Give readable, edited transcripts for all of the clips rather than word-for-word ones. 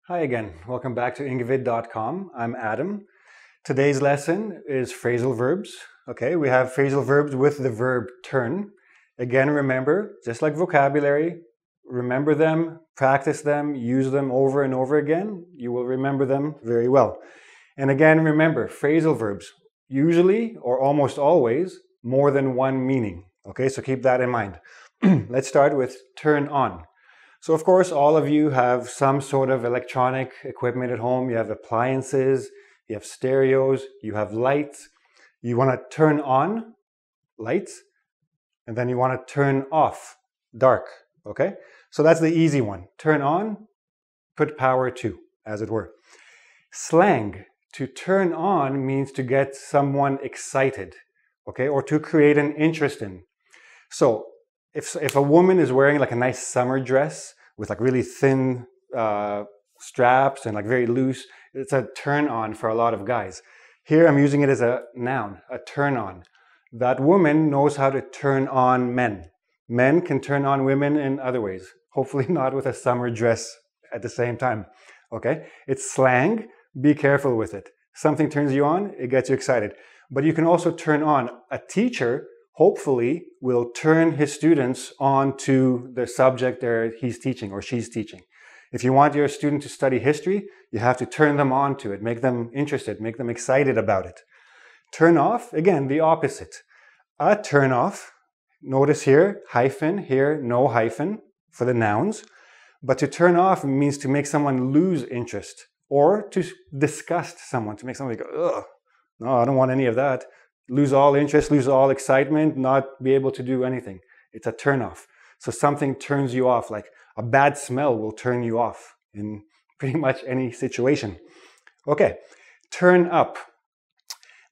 Hi again, welcome back to engVid.com. I'm Adam. Today's lesson is phrasal verbs. Okay, we have phrasal verbs with the verb turn. Again, remember, just like vocabulary, remember them, practice them, use them over and over again. You will remember them very well. And again, remember, phrasal verbs, usually or almost always, more than one meaning. Okay, so keep that in mind. Let's start with turn on. So of course, all of you have some sort of electronic equipment at home. You have appliances, you have stereos, you have lights. You want to turn on lights, and then you want to turn off dark, okay? So that's the easy one. Turn on, put power to, as it were. Slang, to turn on means to get someone excited, okay? Or to create an interest in. So if a woman is wearing like a nice summer dress with like really thin straps and like very loose, it's a turn on for a lot of guys. Here I'm using it as a noun, a turn on. That woman knows how to turn on men. Men can turn on women in other ways. Hopefully not with a summer dress at the same time. Okay? It's slang. Be careful with it. Something turns you on, it gets you excited. But you can also turn on. A teacher hopefully will turn his students on to the subject he's teaching or she's teaching. If you want your student to study history, you have to turn them on to it, make them interested, make them excited about it. Turn off, again, the opposite. A turn off, notice here, hyphen, here, no hyphen for the nouns. But to turn off means to make someone lose interest or to disgust someone, to make somebody go, ugh, no, I don't want any of that. Lose all interest, lose all excitement, not be able to do anything. It's a turn off. So something turns you off, like a bad smell will turn you off in pretty much any situation. Okay, turn up.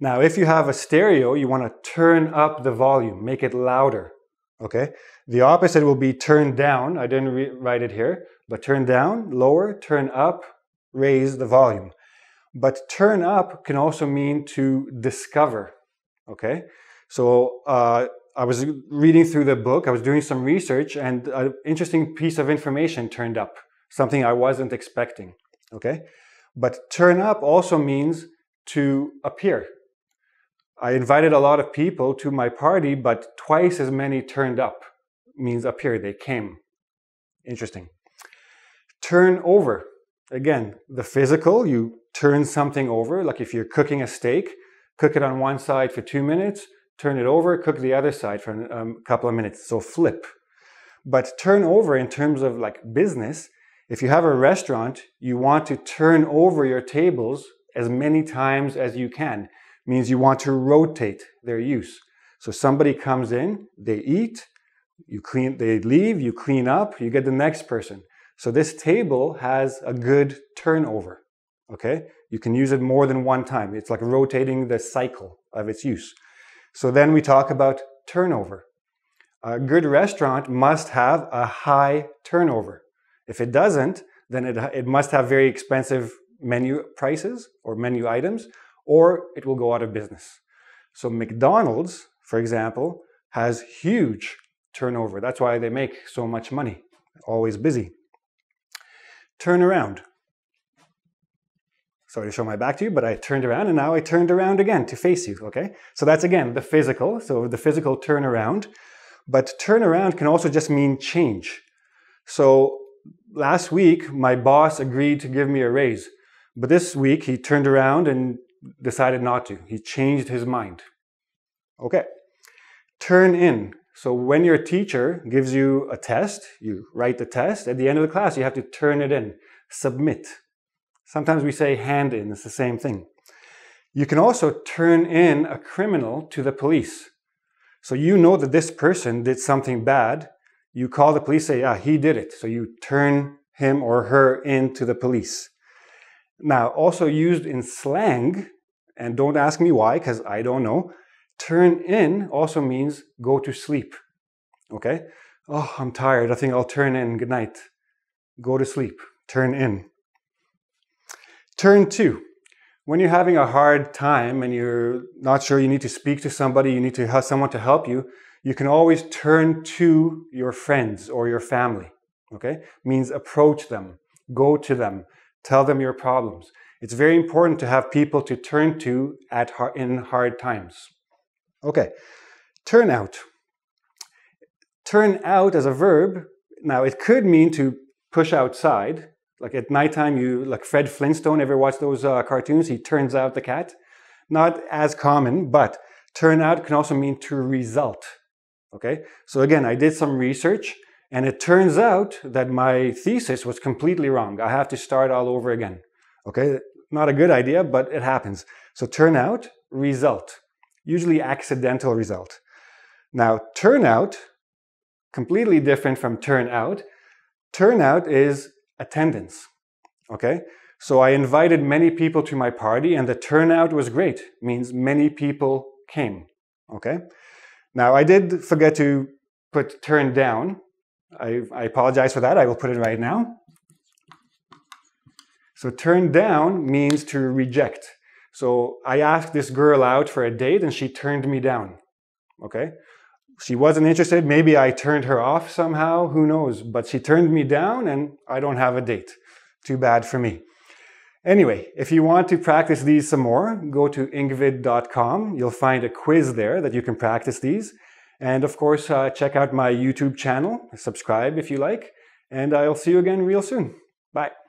Now, if you have a stereo, you want to turn up the volume, make it louder. Okay, the opposite will be turn down. I didn't write it here, but turn down, lower, turn up, raise the volume. But turn up can also mean to discover. Okay, so I was reading through the book, I was doing some research, and an interesting piece of information turned up, something I wasn't expecting. Okay, but turn up also means to appear. I invited a lot of people to my party, but twice as many turned up, means appear, they came. Interesting. Turn over. Again, the physical, you turn something over, like if you're cooking a steak, cook it on one side for 2 minutes, turn it over, cook the other side for a couple of minutes, so flip. But turn over in terms of like business, if you have a restaurant, you want to turn over your tables as many times as you can. Means you want to rotate their use. So somebody comes in, they eat, they leave, you clean up, you get the next person. So this table has a good turnover. Okay, you can use it more than one time. It's like rotating the cycle of its use. So then we talk about turnover. A good restaurant must have a high turnover. If it doesn't, then it must have very expensive menu prices or menu items, or it will go out of business. So McDonald's, for example, has huge turnover. That's why they make so much money. Always busy. Turn around. Sorry to show my back to you, but I turned around and now I turned around again to face you, okay? So that's again the physical, so the physical turn around. But turn around can also just mean change. So last week, my boss agreed to give me a raise. But this week, he turned around and decided not to. He changed his mind. Okay. Turn in. So when your teacher gives you a test, you write the test. At the end of the class, you have to turn it in. Submit. Sometimes we say hand in, it's the same thing. You can also turn in a criminal to the police. So you know that this person did something bad. You call the police, say, yeah, he did it. So you turn him or her in to the police. Now, also used in slang, and don't ask me why, because I don't know, turn in also means go to sleep. Okay? Oh, I'm tired. I think I'll turn in. Good night. Go to sleep. Turn in. Turn to. When you're having a hard time and you're not sure you need to speak to somebody, you need to have someone to help you, you can always turn to your friends or your family. Okay? Means approach them, go to them, Tell them your problems. It's very important to have people to turn to in hard times. Okay, turn out. Turn out as a verb, now it could mean to push outside. Like at nighttime, like Fred Flintstone, ever watch those cartoons? He turns out the cat. Not as common, but turn out can also mean to result. Okay, so again, I did some research and it turns out that my thesis was completely wrong. I have to start all over again. Okay, not a good idea, but it happens. So turn out, result, usually accidental result. Now, turn out, completely different from turn out. Turn out is attendance. Okay, so I invited many people to my party and the turnout was great. Means many people came. Okay, now I did forget to put turn down. I apologize for that. I will put it right now. So turn down means to reject. So I asked this girl out for a date and she turned me down. Okay, she wasn't interested. Maybe I turned her off somehow. Who knows? But she turned me down and I don't have a date. Too bad for me. Anyway, if you want to practice these some more, go to engVid.com. You'll find a quiz there that you can practice these. And of course, check out my YouTube channel. Subscribe if you like. And I'll see you again real soon. Bye.